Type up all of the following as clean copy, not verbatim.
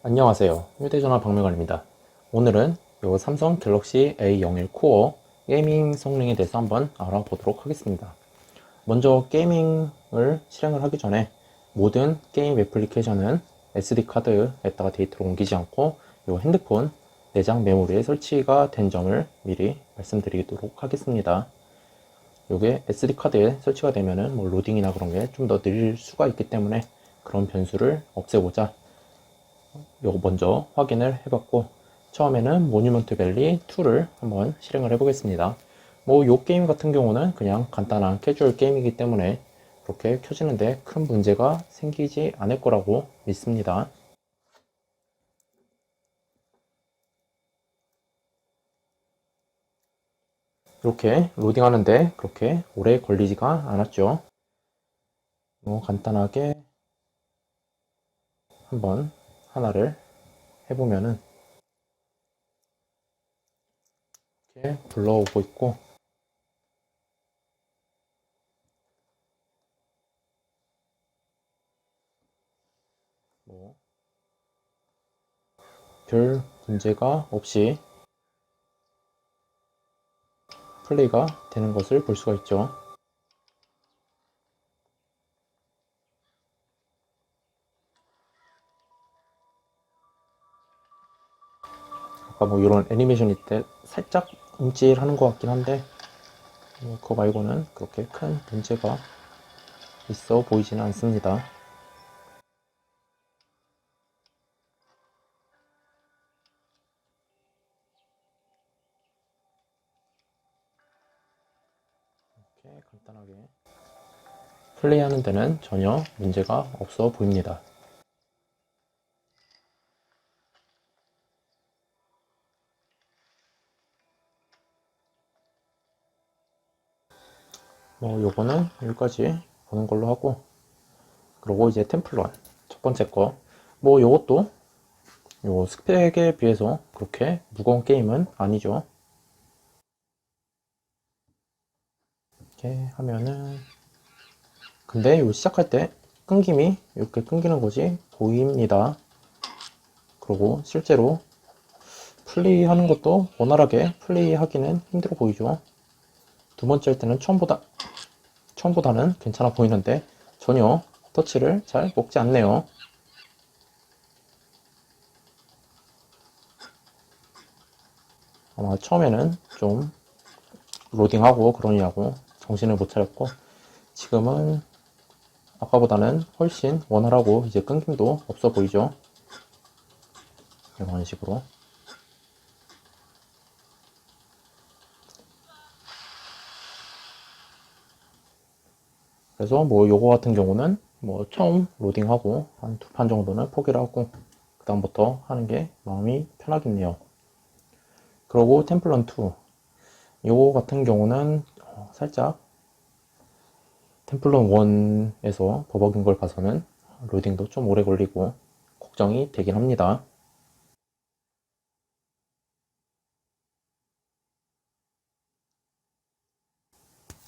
안녕하세요. 휴대전화 박물관입니다. 오늘은 요 삼성 갤럭시 A01 코어 게이밍 성능에 대해서 한번 알아보도록 하겠습니다. 먼저 게이밍을 실행을 하기 전에 모든 게임 애플리케이션은 SD카드에다가 데이터를 옮기지 않고 요 핸드폰 내장 메모리에 설치가 된 점을 미리 말씀드리도록 하겠습니다. 요게 SD카드에 설치가 되면은 뭐 로딩이나 그런 게 좀 더 느릴 수가 있기 때문에 그런 변수를 없애고자 요거 먼저 확인을 해봤고, 처음에는 모뉴먼트 밸리 2를 한번 실행을 해보겠습니다. 뭐 요 게임 같은 경우는 그냥 간단한 캐주얼 게임이기 때문에 이렇게 켜지는데 큰 문제가 생기지 않을 거라고 믿습니다. 이렇게 로딩하는데 그렇게 오래 걸리지가 않았죠. 뭐 간단하게 한번 하나를 해보면은 이렇게 불러오고 있고, 뭐 별 문제가 없이 플레이가 되는 것을 볼 수가 있죠. 아까 뭐 이런 애니메이션일 때 살짝 움찔하는 것 같긴 한데, 뭐 그거 말고는 그렇게 큰 문제가 있어 보이지는 않습니다. 이렇게 간단하게 플레이하는 데는 전혀 문제가 없어 보입니다. 뭐 요거는 여기까지 보는 걸로 하고, 그리고 이제 템플런 첫 번째 거, 뭐 요것도 요 스펙에 비해서 그렇게 무거운 게임은 아니죠. 이렇게 하면은, 근데 요 시작할 때 끊김이 이렇게 끊기는 것이 보입니다. 그리고 실제로 플레이하는 것도 원활하게 플레이하기는 힘들어 보이죠. 두 번째 할 때는 처음보다는 괜찮아 보이는데 전혀 터치를 잘 먹지 않네요. 아마 처음에는 좀 로딩하고 그러냐고 정신을 못 차렸고, 지금은 아까보다는 훨씬 원활하고 이제 끊김도 없어 보이죠. 이런 식으로. 그래서 뭐 요거 같은 경우는 뭐 처음 로딩하고 한 두 판 정도는 포기를 하고 그 다음부터 하는 게 마음이 편하겠네요. 그리고 템플런 2 요거 같은 경우는 살짝 템플런 1에서 버벅인 걸 봐서는 로딩도 좀 오래 걸리고 걱정이 되긴 합니다.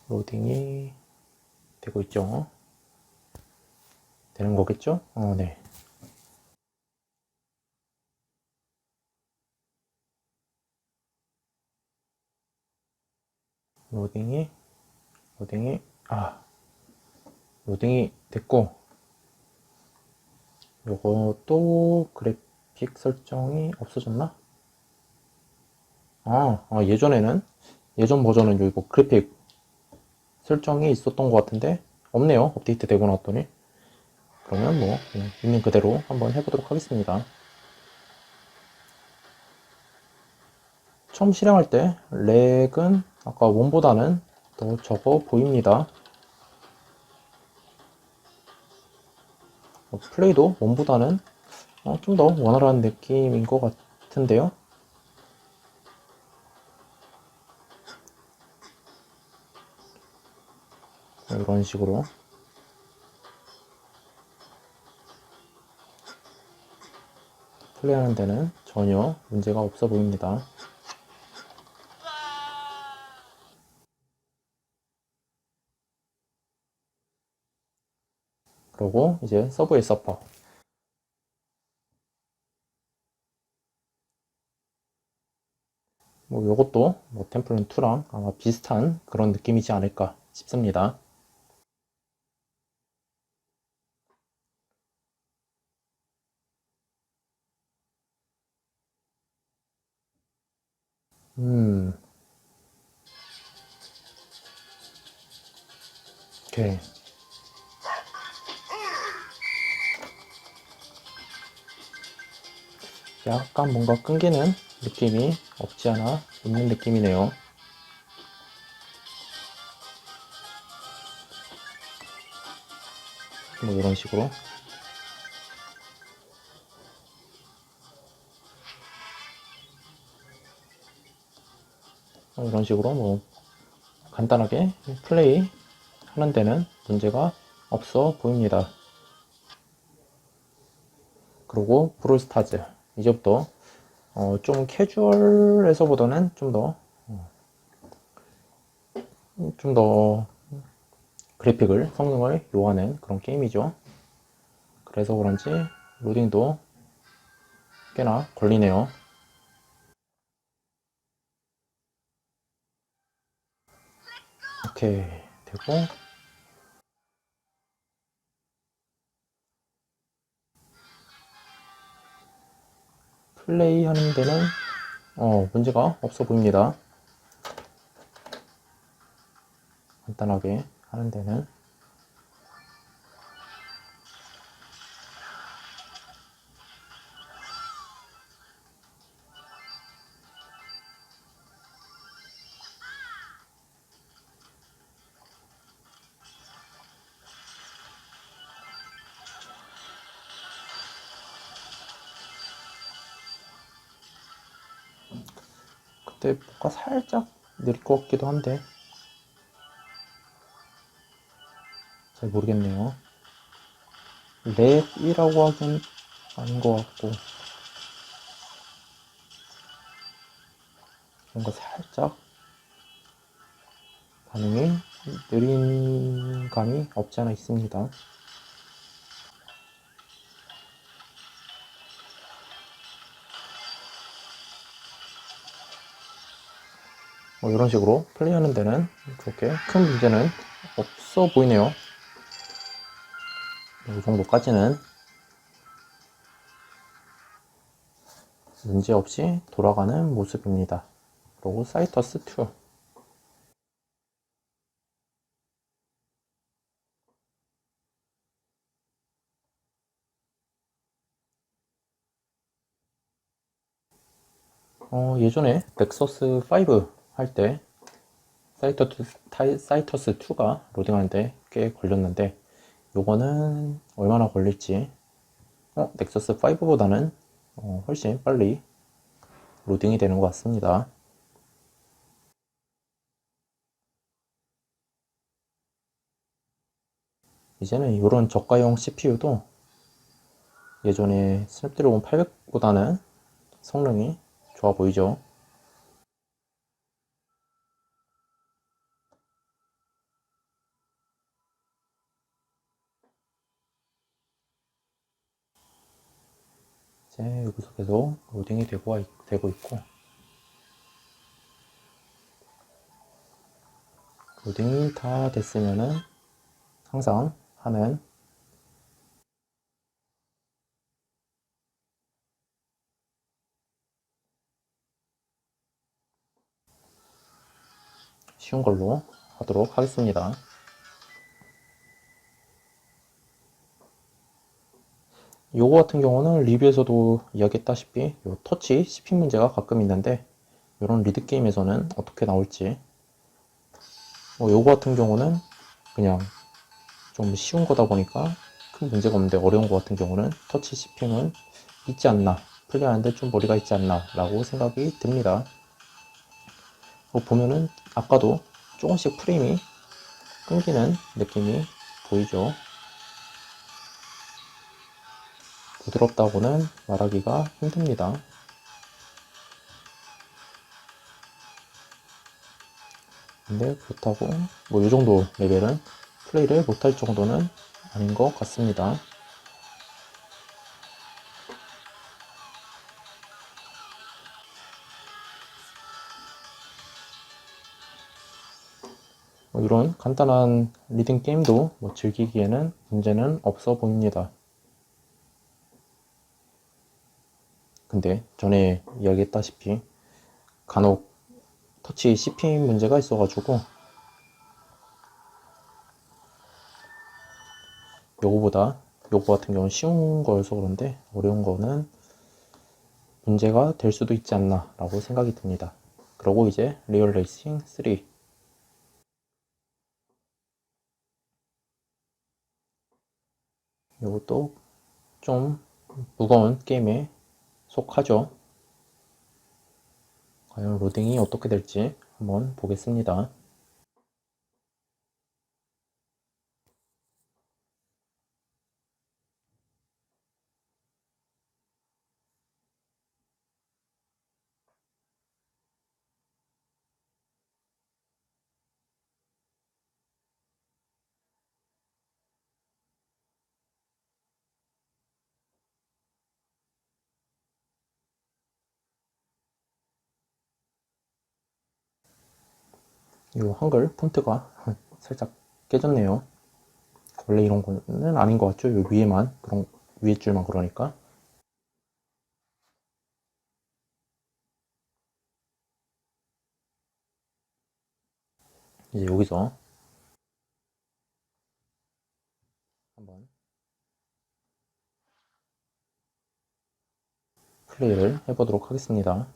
로딩이 되고 있죠. 되는 거겠죠? 네. 로딩이, 로딩이, 아, 로딩이 됐고, 요것도 그래픽 설정이 없어졌나? 예전에는, 예전 버전은 여기 뭐 그래픽 설정이 있었던 것 같은데, 없네요. 업데이트 되고 나왔더니. 그러면 뭐, 그냥 있는 그대로 한번 해보도록 하겠습니다. 처음 실행할 때 렉은 아까 원보다는 더 적어 보입니다. 플레이도 원보다는 좀 더 원활한 느낌인 것 같은데요. 이런 식으로 플레이하는 데는 전혀 문제가 없어 보입니다. 그리고 이제 서브웨이 서퍼. 뭐 요것도 뭐 템플런 2랑 아마 비슷한 그런 느낌이지 않을까 싶습니다. 음, 오케이. 약간 뭔가 끊기는 느낌이 없지 않아 있는 느낌이네요. 뭐 이런 식으로. 이런 식으로 뭐 간단하게 플레이 하는 데는 문제가 없어 보입니다. 그리고 브롤스타즈 이제부터 좀 캐주얼에서보다는 좀 더 그래픽을 성능을 요하는 그런 게임이죠. 그래서 그런지 로딩도 꽤나 걸리네요. 오케이 되고, 플레이 하는 데는 문제가 없어 보입니다. 간단하게 하는 데는. 그때 뭔가 살짝 느릴 것 같기도 한데 잘 모르겠네요. 랩이라고 하긴 아닌 것 같고, 뭔가 살짝 반응이 느린 감이 없지 않아 있습니다. 뭐 이런 식으로 플레이하는 데는 그렇게 큰 문제는 없어 보이네요. 이 정도까지는 문제없이 돌아가는 모습입니다. 그리고 사이터스 2. 예전에 넥서스 5 할 때 사이터스 2가 로딩하는데 꽤 걸렸는데, 요거는 얼마나 걸릴지, 넥서스 5보다는 훨씬 빨리 로딩이 되는 것 같습니다. 이제는 이런 저가형 CPU도 예전에 스냅드래곤 800보다는 성능이 좋아 보이죠. 이제 여기서 계속 로딩이 되고 있고, 로딩이 다 됐으면은 항상 하는 쉬운 걸로 하도록 하겠습니다. 요거 같은 경우는 리뷰에서도 이야기했다시피 요 터치 씹힘 문제가 가끔 있는데, 이런 리드 게임에서는 어떻게 나올지, 요거 같은 경우는 그냥 좀 쉬운 거다 보니까 큰 문제가 없는데, 어려운 거 같은 경우는 터치 씹힘은 있지 않나, 플레이하는데 좀 머리가 있지 않나 라고 생각이 듭니다. 보면은 아까도 조금씩 프레임이 끊기는 느낌이 보이죠. 부드럽다고는 말하기가 힘듭니다. 근데 그렇다고 뭐 이 정도 레벨은 플레이를 못할 정도는 아닌 것 같습니다. 이런 간단한 리듬 게임도 즐기기에는 문제는 없어 보입니다. 근데 전에 이야기했다시피 간혹 터치 씹힘 문제가 있어가지고 요거 같은 경우는 쉬운 거여서 그런데 어려운 거는 문제가 될 수도 있지 않나 라고 생각이 듭니다. 그리고 이제 리얼 레이싱 3, 요것도 좀 무거운 게임에 속하죠. 과연 로딩이 어떻게 될지 한번 보겠습니다. 이 한글 폰트가 살짝 깨졌네요. 원래 이런 거는 아닌 것 같죠? 요 위에만 그런 위에 줄만 그러니까 이제 여기서 한번 플레이를 해보도록 하겠습니다.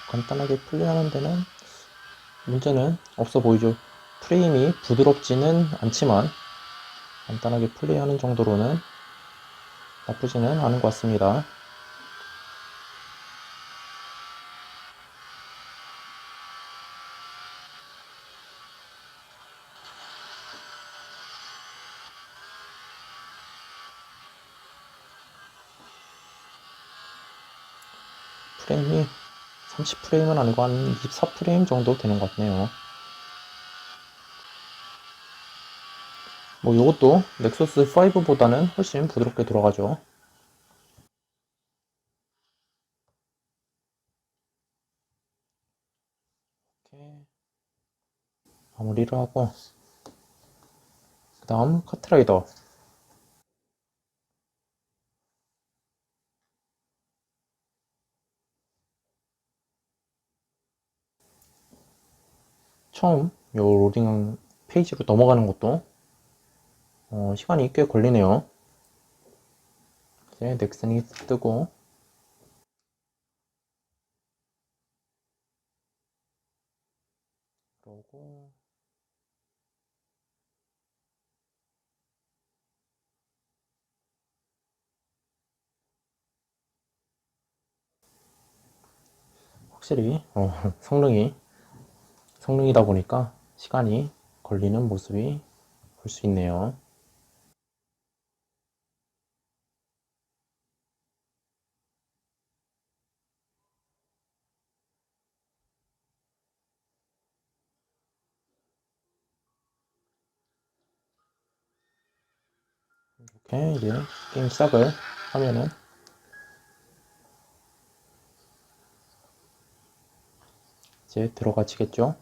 간단하게 플레이하는 데는 문제는 없어 보이죠. 프레임이 부드럽지는 않지만 간단하게 플레이하는 정도로는 나쁘지는 않은 것 같습니다. 프레임이 30프레임은 아니고 한 24프레임 정도 되는 것 같네요. 이것도 넥서스 5보다는 훨씬 부드럽게 돌아가죠. 이렇게 마무리를 하고 그 다음 카트라이더 처음 요 로딩 페이지로 넘어가는 것도 시간이 꽤 걸리네요. 이제 넥슨이 뜨고 그러고 확실히 성능이다 보니까 시간이 걸리는 모습이 볼 수 있네요. 이렇게 이제 게임 시작을 하면은 이제 들어가지겠죠.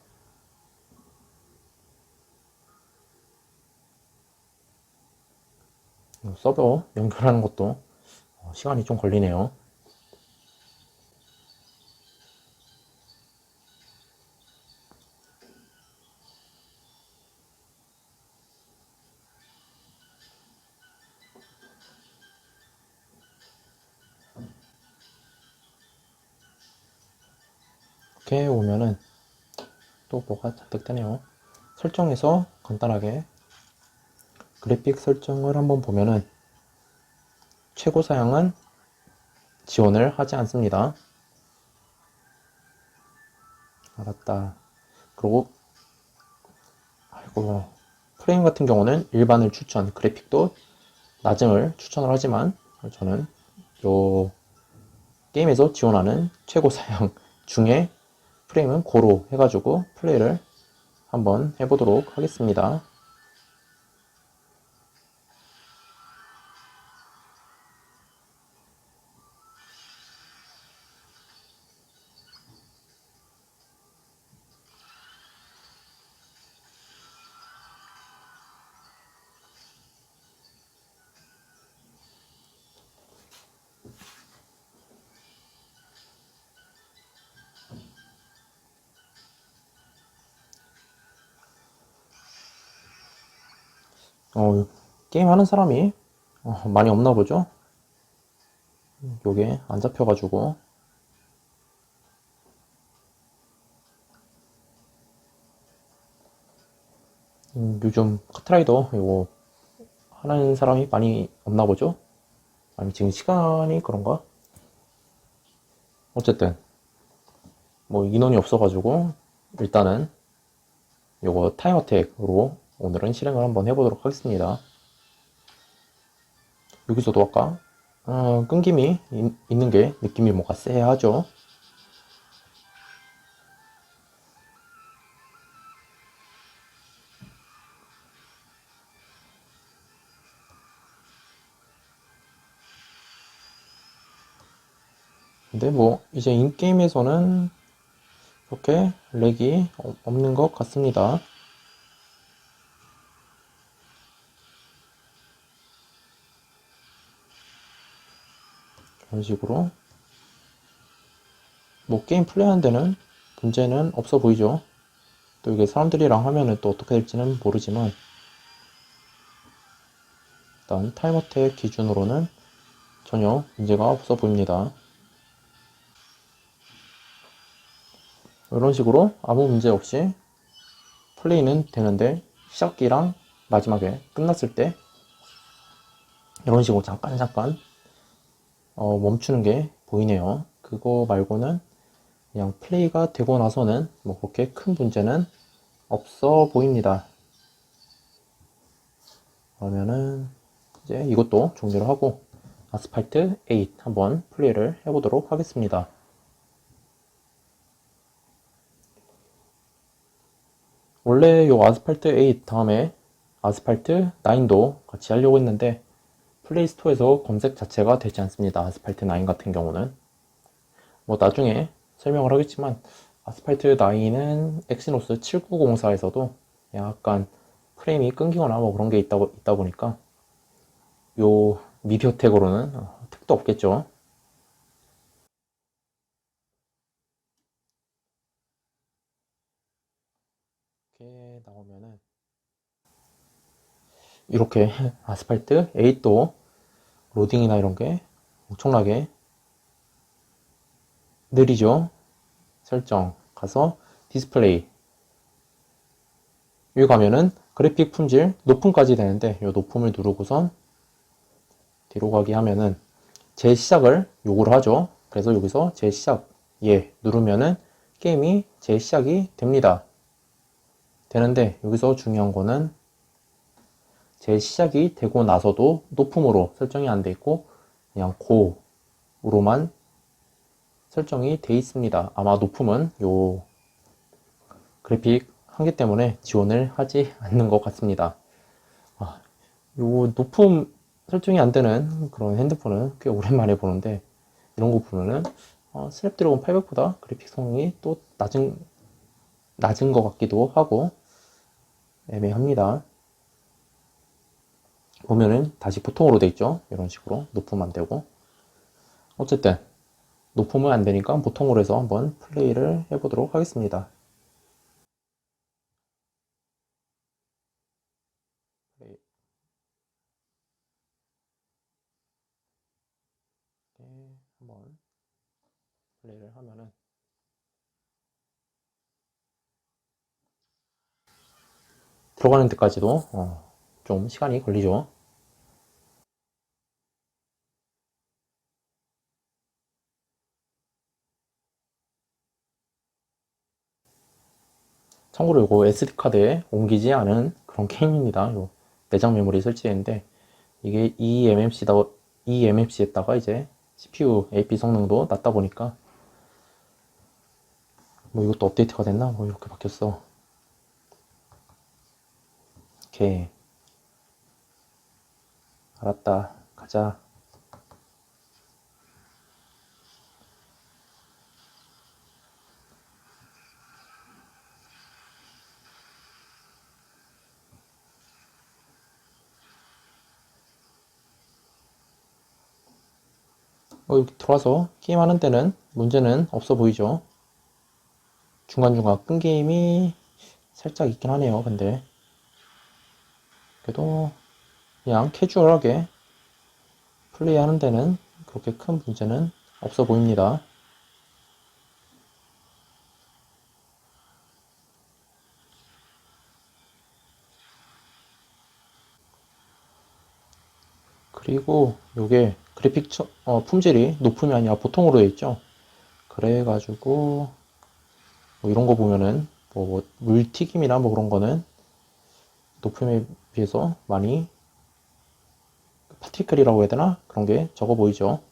서버 연결하는 것도 시간이 좀 걸리네요. 이렇게 오면은 또 뭐가 잔뜩 뜨네요. 설정에서 간단하게 그래픽 설정을 한번 보면은 최고 사양은 지원을 하지 않습니다. 알았다. 그리고 아이고 프레임 같은 경우는 일반을 추천, 그래픽도 낮음을 추천을 하지만 저는 요 게임에서 지원하는 최고 사양 중에 프레임은 고로 해가지고 플레이를 한번 해보도록 하겠습니다. 게임 하는 사람이 많이 없나 보죠? 요게 안 잡혀가지고 요즘 카트라이더 이거 하는 사람이 많이 없나 보죠? 아니 지금 시간이 그런가? 어쨌든 뭐 인원이 없어가지고 일단은 요거 타임어택으로 오늘은 실행을 한번 해보도록 하겠습니다. 여기서도 아까 끊김이 있는 게 느낌이 뭔가 쎄하죠. 근데 뭐 이제 인게임에서는 그렇게 렉이 없는 것 같습니다. 이런 식으로 뭐 게임 플레이하는 데는 문제는 없어 보이죠. 또 이게 사람들이랑 하면은 또 어떻게 될지는 모르지만 일단 타임어택 기준으로는 전혀 문제가 없어 보입니다. 이런 식으로 아무 문제 없이 플레이는 되는데 시작기랑 마지막에 끝났을 때 이런 식으로 잠깐 멈추는 게 보이네요. 그거 말고는 그냥 플레이가 되고 나서는 뭐 그렇게 큰 문제는 없어 보입니다. 그러면은 이제 이것도 종료를 하고 아스팔트 8 한번 플레이를 해보도록 하겠습니다. 원래 요 아스팔트 8 다음에 아스팔트 9도 같이 하려고 했는데 플레이스토어에서 검색 자체가 되지 않습니다. 아스팔트 9 같은 경우는 뭐 나중에 설명을 하겠지만 아스팔트 9은 엑시노스 7904에서도 약간 프레임이 끊기거나 뭐 그런 게 있다 보니까 요 미디어텍으로는 택도 없겠죠. 이렇게 나오면은 이렇게 아스팔트 8도 로딩이나 이런 게 엄청나게 느리죠. 설정 가서 디스플레이 여기 가면은 그래픽 품질 높음까지 되는데 이 높음을 누르고선 뒤로 가기 하면은 재시작을 요구를 하죠. 그래서 여기서 재시작 예 누르면은 게임이 재시작이 됩니다. 되는데 여기서 중요한 거는 재시작이 되고 나서도 높음으로 설정이 안 돼 있고 그냥 고로만 설정이 돼 있습니다. 아마 높음은 요 그래픽 한계 때문에 지원을 하지 않는 것 같습니다. 요 높음 설정이 안 되는 그런 핸드폰은 꽤 오랜만에 보는데 이런 거 보면은 스냅드래곤 800보다 그래픽 성능이 또 낮은 것 같기도 하고 애매합니다. 보면은 다시 보통으로 돼 있죠. 이런 식으로 높음 안 되고 어쨌든 높음은 안 되니까 보통으로 해서 한번 플레이를 해보도록 하겠습니다. 플레이, 한번 플레이를 하면은 들어가는 데까지도 좀 시간이 걸리죠. 참고로 이거 SD카드에 옮기지 않은 그런 게임입니다. 요 내장 메모리 설치했는데 이게 eMMC에다가 이제 CPU AP 성능도 낮다 보니까 뭐 이것도 업데이트가 됐나? 뭐 이렇게 바뀌었어. 오케이. 알았다. 가자. 이렇게 들어와서 게임하는 데는 문제는 없어 보이죠? 중간중간 끊김이 살짝 있긴 하네요. 근데 그래도 그냥 캐주얼하게 플레이하는 데는 그렇게 큰 문제는 없어 보입니다. 그리고 요게 그래픽 품질이 높음이 아니라 보통으로 되어 있죠. 그래가지고 뭐 이런 거 보면은 뭐 물튀김이나 뭐 그런 거는 높음에 비해서 많이 파티클이라고 해야 되나? 그런 게 적어 보이죠.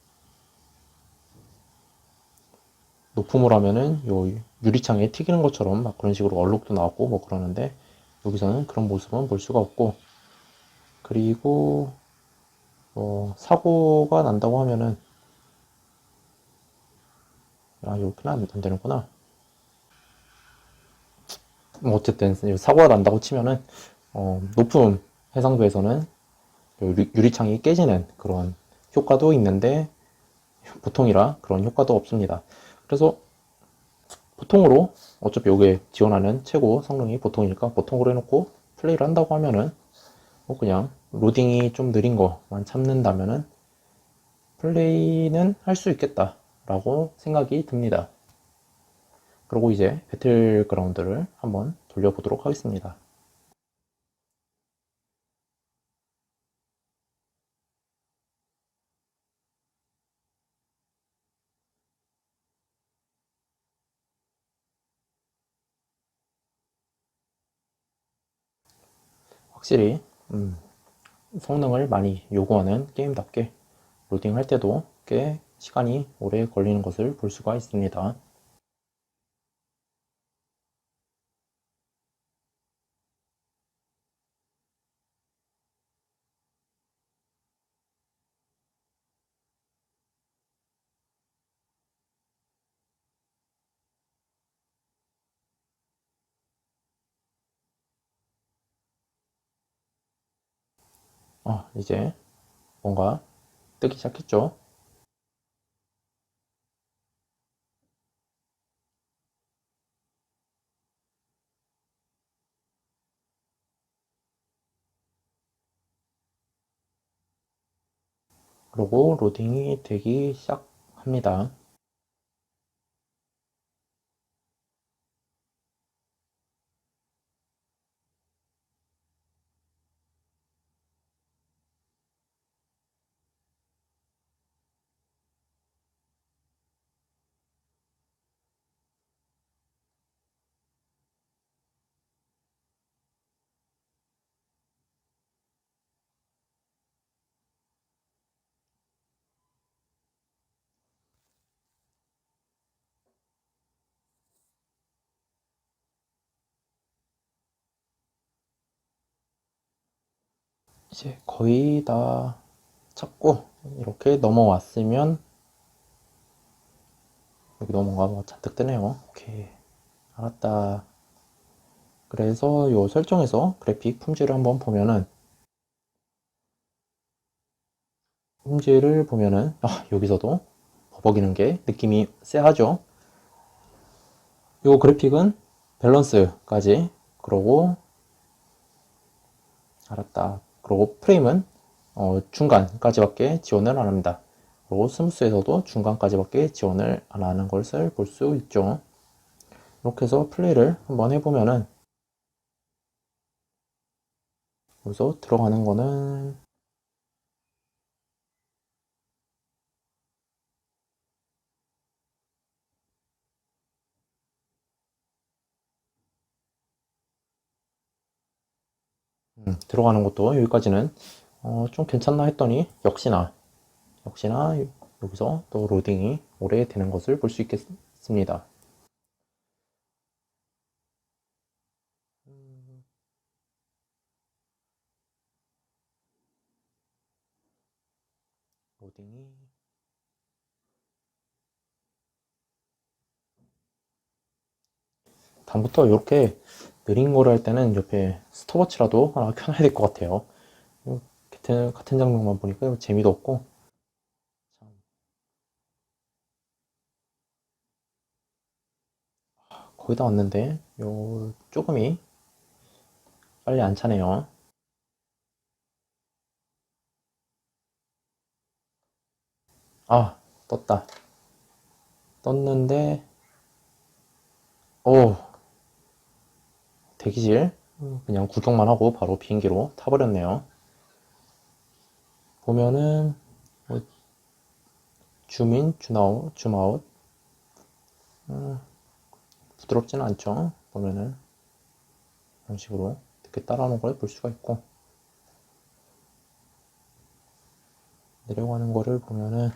높음으로 하면은 요 유리창에 튀기는 것처럼 막 그런 식으로 얼룩도 나왔고 뭐 그러는데 여기서는 그런 모습은 볼 수가 없고, 그리고 사고가 난다고 하면은 이렇게는 안 되는구나. 뭐 어쨌든 사고가 난다고 치면은 높은 해상도에서는 유리창이 깨지는 그런 효과도 있는데 보통이라 그런 효과도 없습니다. 그래서 보통으로 어차피 여기에 지원하는 최고 성능이 보통이니까 보통으로 해놓고 플레이를 한다고 하면은 뭐 그냥 로딩이 좀 느린 거만 참는다면은 플레이는 할 수 있겠다라고 생각이 듭니다. 그리고 이제 배틀그라운드를 한번 돌려보도록 하겠습니다. 확실히 성능을 많이 요구하는 게임답게 로딩할 때도 꽤 시간이 오래 걸리는 것을 볼 수가 있습니다. 이제 뭔가 뜨기 시작했죠. 그리고 로딩이 되기 시작합니다. 이제 거의 다 찾고 이렇게 넘어왔으면, 여기 넘어가 뭐 잔뜩 뜨네요. 오케이, 알았다. 그래서 요 설정에서 그래픽 품질을 한번 보면은, 품질을 보면은 여기서도 버벅이는 게 느낌이 쎄하죠. 요 그래픽은 밸런스까지, 그러고 알았다. 그리고 프레임은 중간까지밖에 지원을 안 합니다. 그리고 스무스에서도 중간까지밖에 지원을 안 하는 것을 볼 수 있죠. 이렇게 해서 플레이를 한번 해보면은, 여기서 들어가는 거는 들어가는 것도 여기까지는 좀 괜찮나 했더니 역시나 여기서 또 로딩이 오래 되는 것을 볼 수 있겠습니다. 로딩이 다음부터 이렇게 느린 거를 할 때는 옆에 스톱워치라도 하나 켜놔야 될 것 같아요. 같은 장면만 보니까 재미도 없고. 거의 다 왔는데 요 조금이 빨리 안 차네요. 아, 떴다. 떴는데 오, 대기실 그냥 구경만 하고 바로 비행기로 타버렸네요. 보면은 뭐 줌인, 줌아웃, 줌아웃 부드럽지는 않죠. 보면은 이런 식으로 이렇게 따라오는 걸 볼 수가 있고, 내려가는 거를 보면은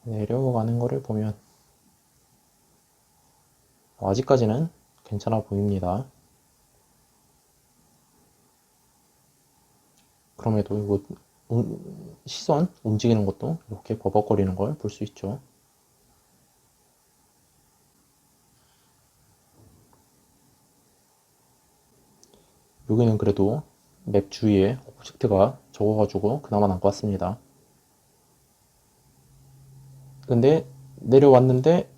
내려가는 거를 보면 아직까지는 괜찮아 보입니다. 그럼에도 이거 시선 움직이는 것도 이렇게 버벅거리는 걸 볼 수 있죠. 여기는 그래도 맵 주위에 오브젝트가 적어가지고 그나마 남고 왔습니다. 근데 내려왔는데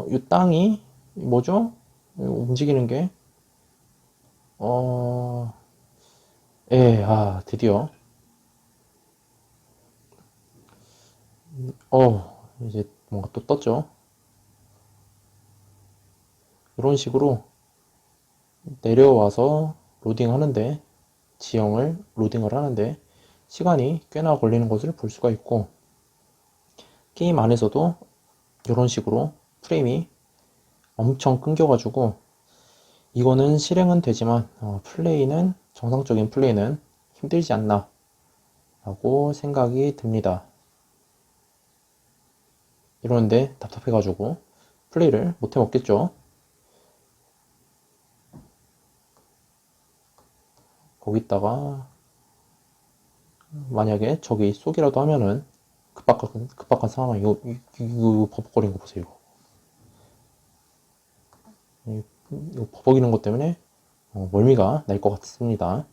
이 땅이 뭐죠? 움직이는 게 어, 드디어 이제 뭔가 또 떴죠. 이런 식으로 내려와서 로딩 하는데 지형을 로딩을 하는데 시간이 꽤나 걸리는 것을 볼 수가 있고, 게임 안에서도 이런 식으로 프레임이 엄청 끊겨가지고 이거는 실행은 되지만 플레이는 정상적인 플레이는 힘들지 않나 라고 생각이 듭니다. 이러는데 답답해가지고 플레이를 못 해먹겠죠. 거기다가 만약에 저기 쏘기라도 하면은 급박한 상황. 이거 버벅거리는 거 보세요. 이거 버벅이는 것 때문에 멀미가 날 것 같습니다.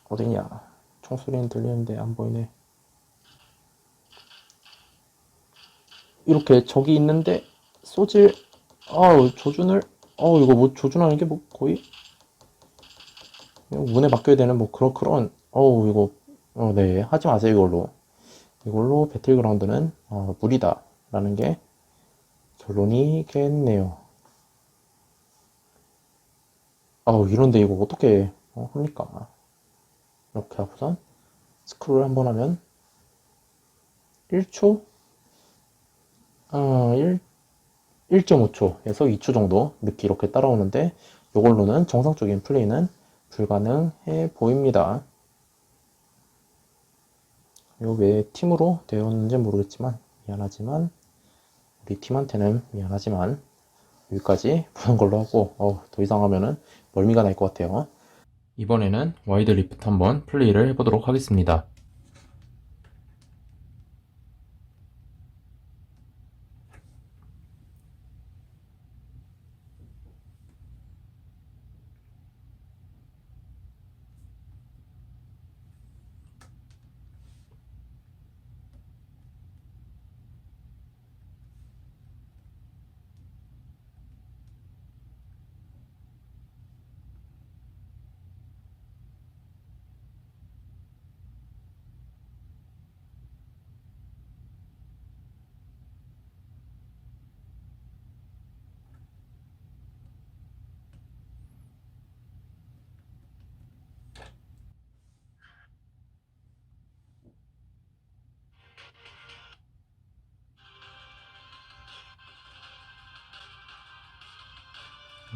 어디냐? 총소리는 들리는데 안 보이네. 이렇게 적이 있는데 쏘질, 조준을, 이거 뭐 조준하는 게 뭐 거의 운에 맡겨야 되는 뭐 그런, 이거, 네, 하지 마세요, 이걸로 배틀그라운드는 무리다 라는 게 결론이겠네요. 이런데 이거 어떻게 합니까? 이렇게 하고선 스크롤 한번 하면 1초? 1.5초에서 2초 정도 늦게 이렇게 따라오는데 이걸로는 정상적인 플레이는 불가능해 보입니다. 이거 왜 팀으로 되었는지 모르겠지만 미안하지만 우리 팀한테는 미안하지만 여기까지 보는 걸로 하고 더 이상 하면은 멀미가 날 것 같아요. 이번에는 와이드 리프트 한번 플레이를 해보도록 하겠습니다.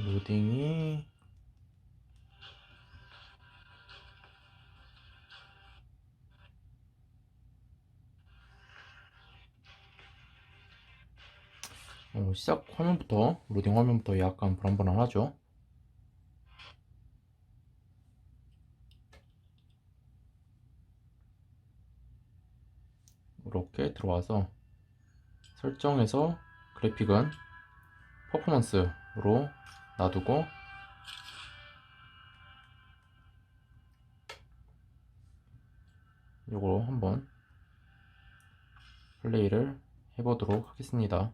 로딩이 시작 화면부터 로딩 화면부터 약간 불안불안하죠. 이렇게 들어와서 설정에서 그래픽은 퍼포먼스로 놔두고 이거 한번 플레이를 해보도록 하겠습니다.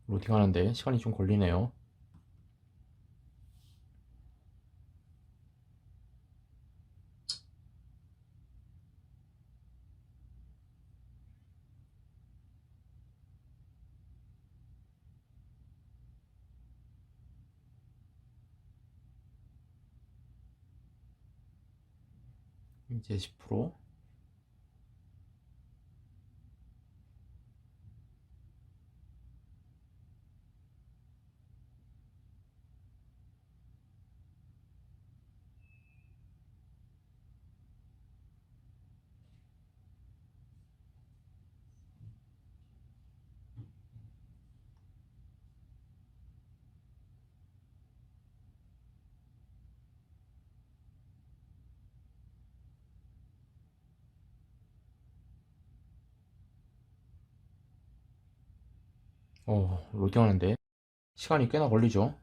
로딩하는데 시간이 좀 걸리네요. 이제 10%. 로딩하는데 시간이 꽤나 걸리죠.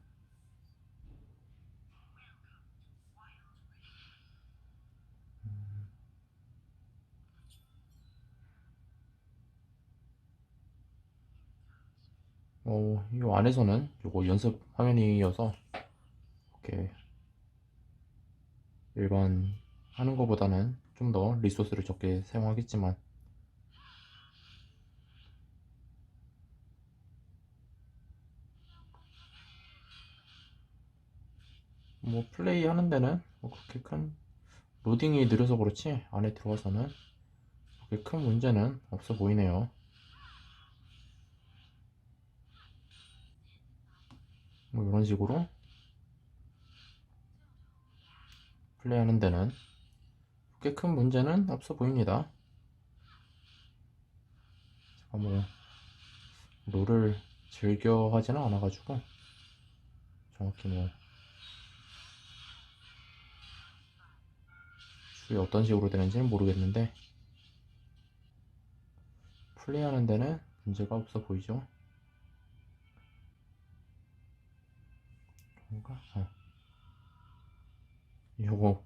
이 안에서는 요거 연습 화면이어서 이렇게 일반 하는 것보다는 좀 더 리소스를 적게 사용하겠지만 뭐 플레이 하는 데는 뭐 그렇게 큰 로딩이 느려서 그렇지 안에 들어가서는 그렇게 큰 문제는 없어 보이네요. 뭐 이런 식으로 플레이하는 데는 그렇게 큰 문제는 없어 보입니다. 제가 뭐 롤을 즐겨 하지는 않아가지고 정확히 뭐 주에 어떤 식으로 되는지는 모르겠는데 플레이하는 데는 문제가 없어 보이죠. 뭔가 이거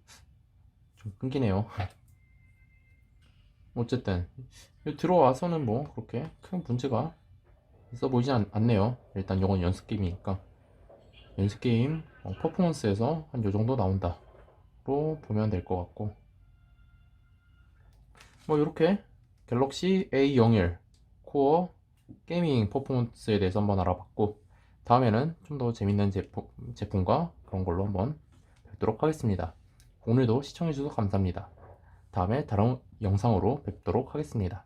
좀 끊기네요. 어쨌든 들어와서는 뭐 그렇게 큰 문제가 있어 보이진 않네요. 일단 이건 연습 게임이니까 연습 게임 퍼포먼스에서 한 요정도 나온다 로 보면 될 것 같고 뭐 이렇게 갤럭시 A01 코어 게이밍 퍼포먼스에 대해서 한번 알아봤고 다음에는 좀 더 재밌는 제품과 그런 걸로 한번 뵙도록 하겠습니다. 오늘도 시청해주셔서 감사합니다. 다음에 다른 영상으로 뵙도록 하겠습니다.